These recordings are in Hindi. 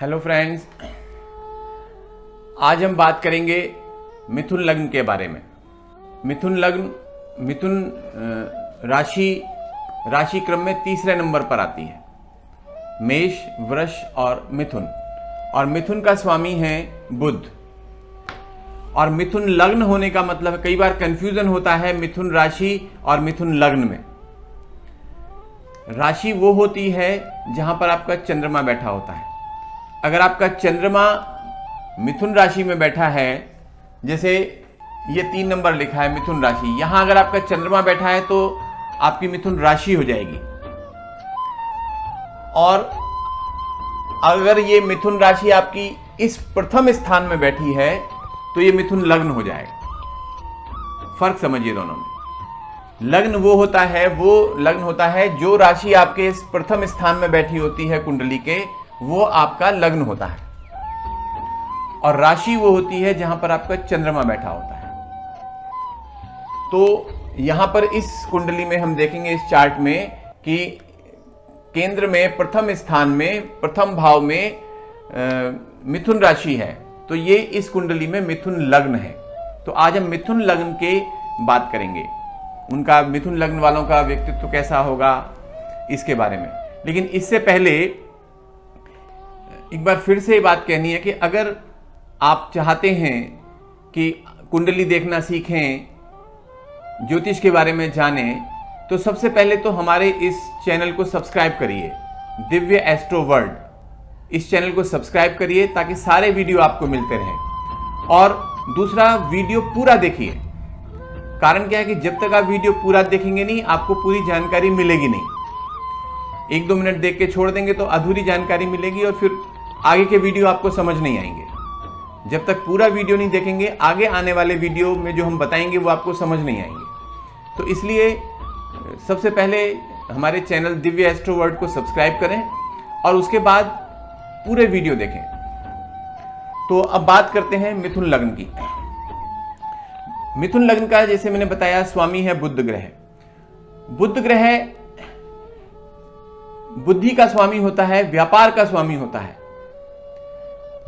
हेलो फ्रेंड्स, आज हम बात करेंगे मिथुन लग्न के बारे में। मिथुन लग्न राशि क्रम में तीसरे नंबर पर आती है। मेष, वृष और मिथुन का स्वामी है बुध। और मिथुन लग्न होने का मतलब है, कई बार कंफ्यूजन होता है मिथुन राशि और मिथुन लग्न में। राशि वो होती है जहां पर आपका चंद्रमा बैठा होता है। अगर आपका चंद्रमा मिथुन राशि में बैठा है, जैसे ये 3 नंबर लिखा है मिथुन राशि, यहां अगर आपका चंद्रमा बैठा है तो आपकी मिथुन राशि हो जाएगी। और अगर ये मिथुन राशि आपकी इस प्रथम स्थान में बैठी है तो ये मिथुन लग्न हो जाएगा। फर्क समझिए दोनों में। लग्न वो लग्न होता है जो राशि आपके इस प्रथम स्थान में बैठी होती है कुंडली के, वो आपका लग्न होता है। और राशि वो होती है जहां पर आपका चंद्रमा बैठा होता है। तो यहां पर इस कुंडली में हम देखेंगे इस चार्ट में कि केंद्र में प्रथम स्थान में प्रथम भाव में मिथुन राशि है, तो ये इस कुंडली में मिथुन लग्न है। तो आज हम मिथुन लग्न के बात करेंगे, उनका मिथुन लग्न वालों का व्यक्तित्व कैसा होगा इसके बारे में। लेकिन इससे पहले एक बार फिर से बात कहनी है कि अगर आप चाहते हैं कि कुंडली देखना सीखें, ज्योतिष के बारे में जानें, तो सबसे पहले तो हमारे इस चैनल को सब्सक्राइब करिए, दिव्य एस्ट्रो वर्ल्ड। इस चैनल को सब्सक्राइब करिए ताकि सारे वीडियो आपको मिलते रहें। और दूसरा, वीडियो पूरा देखिए। कारण क्या है कि जब तक आप वीडियो पूरा देखेंगे नहीं, आपको पूरी जानकारी मिलेगी नहीं। 1-2 मिनट देख के छोड़ देंगे तो अधूरी जानकारी मिलेगी और फिर आगे के वीडियो आपको समझ नहीं आएंगे। जब तक पूरा वीडियो नहीं देखेंगे, आगे आने वाले वीडियो में जो हम बताएंगे वो आपको समझ नहीं आएंगे। तो इसलिए सबसे पहले हमारे चैनल दिव्य एस्ट्रो वर्ल्ड को सब्सक्राइब करें और उसके बाद पूरे वीडियो देखें। तो अब बात करते हैं मिथुन लग्न की। मिथुन लग्न का, जैसे मैंने बताया, स्वामी है बुध ग्रह। बुध ग्रह बुद्धि का स्वामी होता है, व्यापार का स्वामी होता है।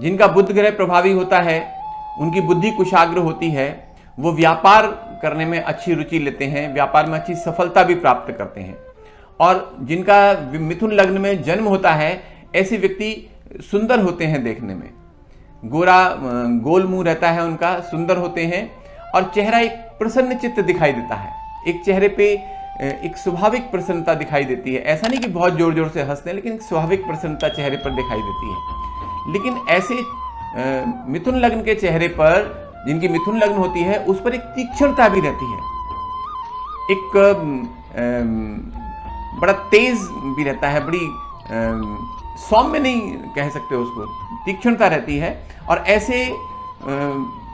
जिनका बुध ग्रह प्रभावी होता है उनकी बुद्धि कुशाग्र होती है, वो व्यापार करने में अच्छी रुचि लेते हैं, व्यापार में अच्छी सफलता भी प्राप्त करते हैं। और जिनका मिथुन लग्न में जन्म होता है, ऐसे व्यक्ति सुंदर होते हैं देखने में। गोल मुंह रहता है उनका, सुंदर होते हैं और चेहरा एक प्रसन्न चित्त दिखाई देता है। एक चेहरे पे एक स्वाभाविक प्रसन्नता दिखाई देती है। ऐसा नहीं कि बहुत जोर जोर से हंसते हैं, लेकिन एक स्वाभाविक प्रसन्नता चेहरे पर दिखाई देती है। लेकिन ऐसे मिथुन लग्न के चेहरे पर, जिनकी मिथुन लग्न होती है, उस पर एक तीक्ष्णता भी रहती है। एक बड़ा तेज भी रहता है, बड़ी सौम्य नहीं कह सकते उसको, तीक्ष्णता रहती है। और ऐसे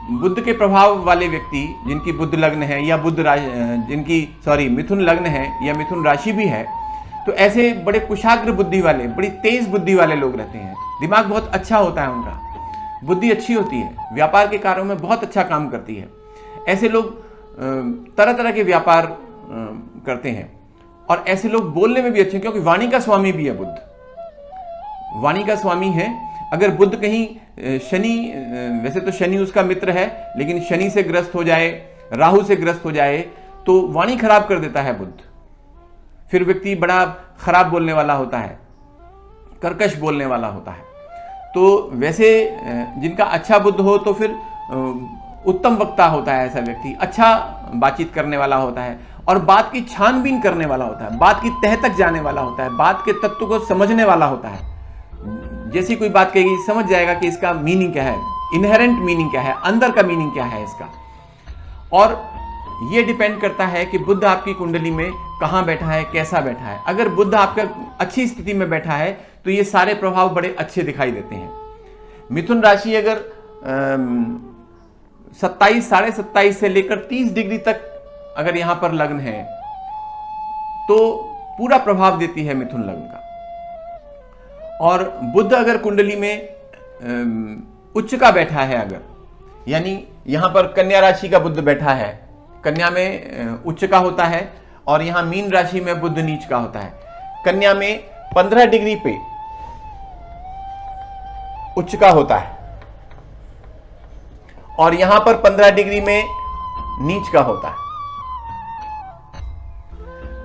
बुध के प्रभाव वाले व्यक्ति, जिनकी बुध लग्न है या मिथुन लग्न है या मिथुन राशि भी है, तो ऐसे बड़े कुशाग्र बुद्धि वाले, बड़ी तेज बुद्धि वाले लोग रहते हैं। दिमाग बहुत अच्छा होता है उनका, बुद्धि अच्छी होती है, व्यापार के कार्यों में बहुत अच्छा काम करती है। ऐसे लोग तरह तरह के व्यापार करते हैं और ऐसे लोग बोलने में भी अच्छे हैं, क्योंकि वाणी का स्वामी भी है बुध। वाणी का स्वामी है। अगर बुध कहीं शनि, वैसे तो शनि उसका मित्र है, लेकिन शनि से ग्रस्त हो जाए, राहु से ग्रस्त हो जाए, तो वाणी खराब कर देता है बुध। फिर व्यक्ति बड़ा खराब बोलने वाला होता है, कर्कश बोलने वाला होता है। तो वैसे जिनका अच्छा बुध हो तो फिर उत्तम वक्ता होता है ऐसा व्यक्ति, अच्छा बातचीत करने वाला होता है और बात की छानबीन करने वाला होता है, बात की तह तक जाने वाला होता है, बात के तत्व को समझने वाला होता है। जैसी कोई बात कहेगी, समझ जाएगा कि इसका मीनिंग क्या है, इनहेरेंट मीनिंग क्या है, अंदर का मीनिंग क्या है इसका। और यह डिपेंड करता है कि बुध आपकी कुंडली में कहां बैठा है, कैसा बैठा है। अगर बुध आपका अच्छी स्थिति में बैठा है तो ये सारे प्रभाव बड़े अच्छे दिखाई देते हैं। मिथुन राशि अगर 27, 27.5 से लेकर 30 डिग्री तक अगर यहां पर लग्न है तो पूरा प्रभाव देती है मिथुन लग्न का। और बुध अगर कुंडली में उच्च का बैठा है, अगर यानी यहां पर कन्या राशि का बुध बैठा है, कन्या में उच्च का होता है और यहां मीन राशि में बुध नीच का होता है। कन्या में 15 डिग्री पे उच्च का होता है और यहां पर 15 डिग्री में नीच का होता है।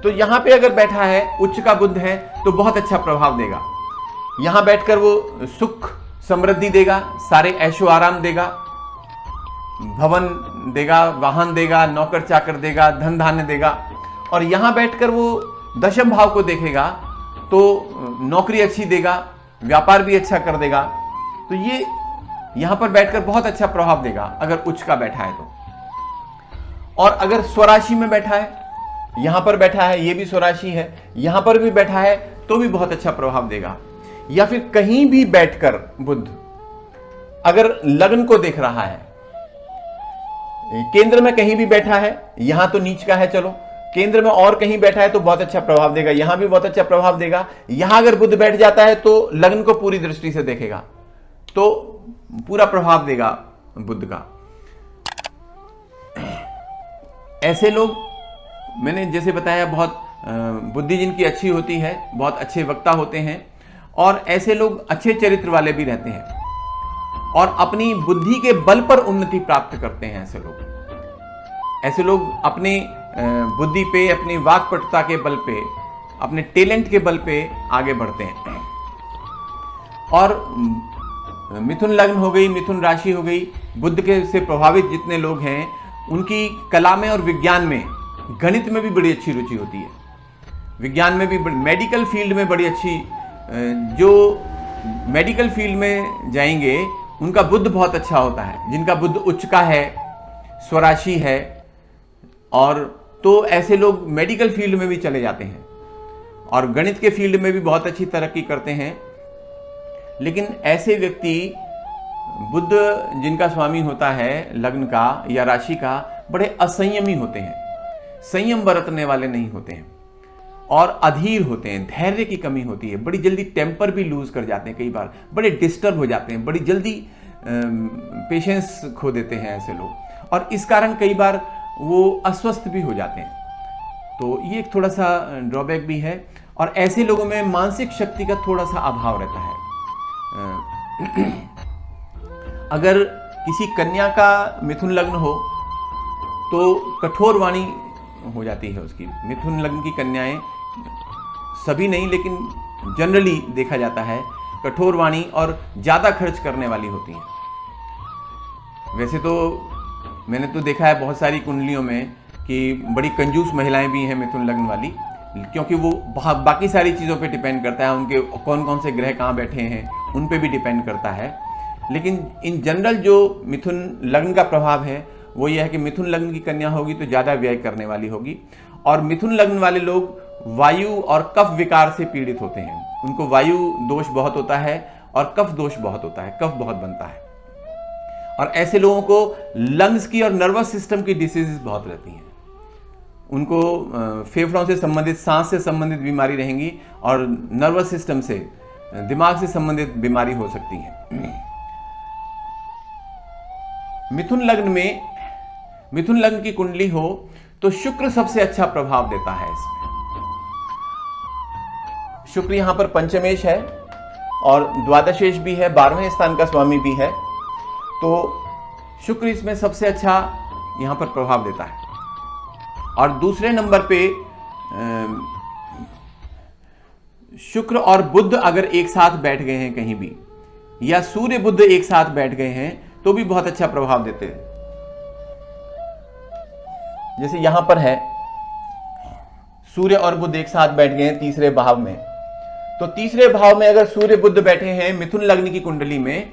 तो यहां पे अगर बैठा है, उच्च का बुध है, तो बहुत अच्छा प्रभाव देगा। यहां बैठकर वो सुख समृद्धि देगा, सारे ऐशो आराम देगा, भवन देगा, वाहन देगा, नौकर चाकर देगा, धन धान्य देगा। और यहां बैठकर वो दशम भाव को देखेगा तो नौकरी अच्छी देगा, व्यापार भी अच्छा कर देगा। तो ये यहां पर बैठकर बहुत अच्छा प्रभाव देगा अगर उच्च का बैठा है तो। और अगर स्वराशि में बैठा है, यहां पर बैठा है, ये भी स्वराशि है, यहां पर भी बैठा है तो भी बहुत अच्छा प्रभाव देगा। या फिर कहीं भी बैठकर बुध अगर लग्न को देख रहा है, केंद्र में कहीं भी बैठा है, यहां तो नीच का है, चलो केंद्र में और कहीं बैठा है तो बहुत अच्छा प्रभाव देगा, यहां भी बहुत अच्छा प्रभाव देगा। यहां अगर बुध बैठ जाता है तो लग्न को पूरी दृष्टि से देखेगा, तो पूरा प्रभाव देगा बुध का। ऐसे लोग, मैंने जैसे बताया, बहुत बुद्धि जिनकी अच्छी होती है, बहुत अच्छे वक्ता होते हैं और ऐसे लोग अच्छे चरित्र वाले भी रहते हैं और अपनी बुद्धि के बल पर उन्नति प्राप्त करते हैं। ऐसे लोग अपने बुद्धि पे, अपनी वाक्पटुता के बल पे, अपने टैलेंट के बल पे आगे बढ़ते हैं। और मिथुन लग्न हो गई, मिथुन राशि हो गई, बुध के से प्रभावित जितने लोग हैं उनकी कला में और विज्ञान में, गणित में भी बड़ी अच्छी रुचि होती है, विज्ञान में भी, मेडिकल फील्ड में बड़ी अच्छी, जो मेडिकल फील्ड में जाएंगे उनका बुध बहुत अच्छा होता है, जिनका बुध उच्च का है, स्वराशि है, और तो ऐसे लोग मेडिकल फील्ड में भी चले जाते हैं और गणित के फील्ड में भी बहुत अच्छी तरक्की करते हैं। लेकिन ऐसे व्यक्ति, बुध जिनका स्वामी होता है लग्न का या राशि का, बड़े असंयमी होते हैं, संयम बरतने वाले नहीं होते हैं और अधीर होते हैं, धैर्य की कमी होती है, बड़ी जल्दी टेम्पर भी लूज कर जाते हैं, कई बार बड़े डिस्टर्ब हो जाते हैं, बड़ी जल्दी पेशेंस खो देते हैं ऐसे लोग, और इस कारण कई बार वो अस्वस्थ भी हो जाते हैं। तो ये एक थोड़ा सा ड्रॉबैक भी है। और ऐसे लोगों में मानसिक शक्ति का थोड़ा सा अभाव रहता है। अगर किसी कन्या का मिथुन लग्न हो तो कठोर वाणी हो जाती है उसकी। मिथुन लग्न की कन्याएं, सभी नहीं लेकिन जनरली देखा जाता है, कठोर वाणी और ज़्यादा खर्च करने वाली होती हैं। वैसे तो मैंने तो देखा है बहुत सारी कुंडलियों में कि बड़ी कंजूस महिलाएं भी हैं मिथुन लग्न वाली, क्योंकि वो बाकी सारी चीज़ों पे डिपेंड करता है, उनके कौन कौन से ग्रह कहाँ बैठे हैं उन पे भी डिपेंड करता है। लेकिन इन जनरल जो मिथुन लग्न का प्रभाव है वो ये है कि मिथुन लग्न की कन्या होगी तो ज़्यादा व्यय करने वाली होगी। और मिथुन लग्न वाले लोग वायु और कफ विकार से पीड़ित होते हैं, उनको वायु दोष बहुत होता है और कफ दोष बहुत होता है, कफ बहुत बनता है। और ऐसे लोगों को लंग्स की और नर्वस सिस्टम की डिसीजेस बहुत रहती हैं, उनको फेफड़ों से संबंधित, सांस से संबंधित बीमारी रहेंगी और नर्वस सिस्टम से, दिमाग से संबंधित बीमारी हो सकती है। मिथुन लग्न की कुंडली हो तो शुक्र सबसे अच्छा प्रभाव देता है इसमें। शुक्र यहां पर पंचमेश है और द्वादशेश भी है, 12वें स्थान का स्वामी भी है, तो शुक्र इसमें सबसे अच्छा यहां पर प्रभाव देता है। और दूसरे नंबर पे शुक्र और बुध अगर एक साथ बैठ गए हैं कहीं भी, या सूर्य बुध एक साथ बैठ गए हैं तो भी बहुत अच्छा प्रभाव देते हैं। जैसे यहां पर है सूर्य और बुध एक साथ बैठ गए हैं तीसरे भाव में, तो तीसरे भाव में अगर सूर्य बुध बैठे हैं मिथुन लग्न की कुंडली में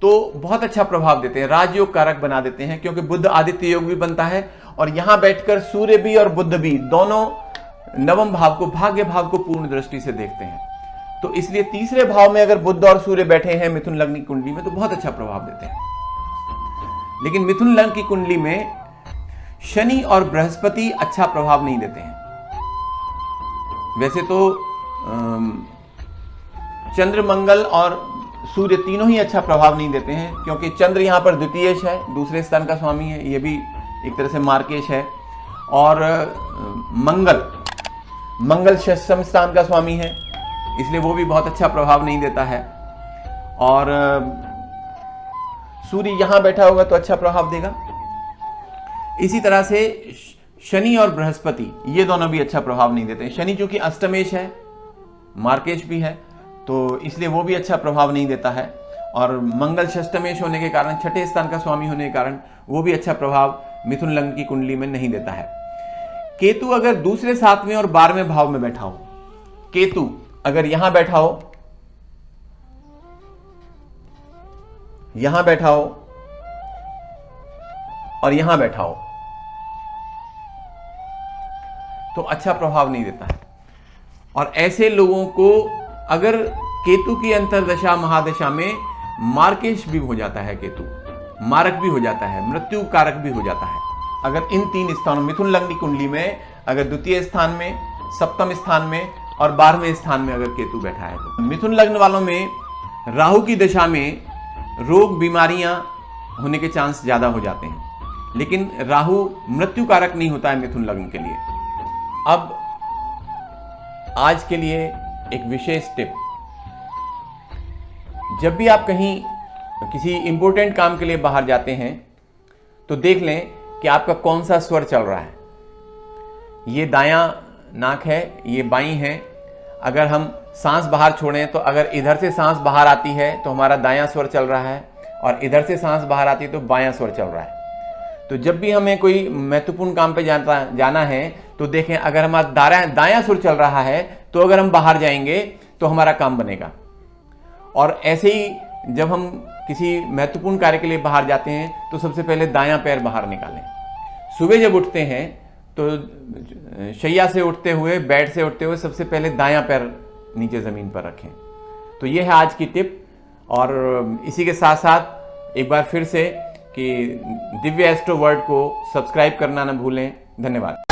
तो बहुत अच्छा प्रभाव देते हैं, राजयोग कारक बना देते हैं, क्योंकि बुध आदित्य योग भी बनता है और यहां बैठकर सूर्य भी और बुध भी दोनों नवम भाव को, भाग्य भाव को पूर्ण दृष्टि से देखते हैं। तो इसलिए तीसरे भाव में अगर बुध और सूर्य बैठे हैं मिथुन लग्न की कुंडली में तो बहुत अच्छा प्रभाव देते हैं। लेकिन मिथुन लग्न की कुंडली में शनि और बृहस्पति अच्छा प्रभाव नहीं देते हैं। वैसे तो चंद्र, मंगल और सूर्य तीनों ही अच्छा प्रभाव नहीं देते हैं, क्योंकि चंद्र यहाँ पर द्वितीयेश है, दूसरे स्थान का स्वामी है, ये भी एक तरह से मार्केश है, और मंगल षष्ठम स्थान का स्वामी है, इसलिए वो भी बहुत अच्छा प्रभाव नहीं देता है। और सूर्य यहां बैठा होगा तो अच्छा प्रभाव देगा। इसी तरह से शनि और बृहस्पति ये दोनों भी अच्छा प्रभाव नहीं देते। शनि जो कि अष्टमेश है, मार्केश भी है, तो इसलिए वो भी अच्छा प्रभाव नहीं देता है। और मंगल षष्टमेश होने के कारण, छठे स्थान का स्वामी होने के कारण, वो भी अच्छा प्रभाव मिथुन लग्न की कुंडली में नहीं देता है। केतु अगर दूसरे, 7वें और 12वें भाव में बैठा हो, केतु अगर यहां बैठा हो, यहां बैठा हो और यहां बैठा हो, तो अच्छा प्रभाव नहीं देता है। और ऐसे लोगों को अगर केतु की अंतर्दशा महादशा में मार्केश भी हो जाता है, केतु मारक भी हो जाता है, मृत्यु कारक भी हो जाता है। अगर इन 3 स्थानों, मिथुन लग्न की कुंडली में अगर द्वितीय स्थान में, सप्तम स्थान में और 12वें स्थान में अगर केतु बैठा है, तो मिथुन लग्न वालों में राहु की दशा में रोग बीमारियां होने के चांस ज्यादा हो जाते हैं, लेकिन राहु मृत्यु कारक नहीं होता है मिथुन लग्न के लिए। अब आज के लिए एक विशेष टिप, जब भी आप कहीं किसी इंपॉर्टेंट काम के लिए बाहर जाते हैं तो देख लें कि आपका कौन सा स्वर चल रहा है। ये दायां नाक है, ये बाईं है। अगर हम सांस बाहर छोड़ें तो अगर इधर से सांस बाहर आती है तो हमारा दायां स्वर चल रहा है, और इधर से सांस बाहर आती है तो बायां स्वर चल रहा है। तो जब भी हमें कोई महत्वपूर्ण काम पे जाना है तो देखें, अगर हमारा दायां सुर चल रहा है तो अगर हम बाहर जाएंगे तो हमारा काम बनेगा। और ऐसे ही जब हम किसी महत्वपूर्ण कार्य के लिए बाहर जाते हैं तो सबसे पहले दायां पैर बाहर निकालें। सुबह जब उठते हैं तो शैया से उठते हुए, बेड से उठते हुए सबसे पहले दायां पैर नीचे ज़मीन पर रखें। तो ये है आज की टिप। और इसी के साथ साथ एक बार फिर से कि दिव्य एस्ट्रो वर्ल्ड को सब्सक्राइब करना न भूलें। धन्यवाद।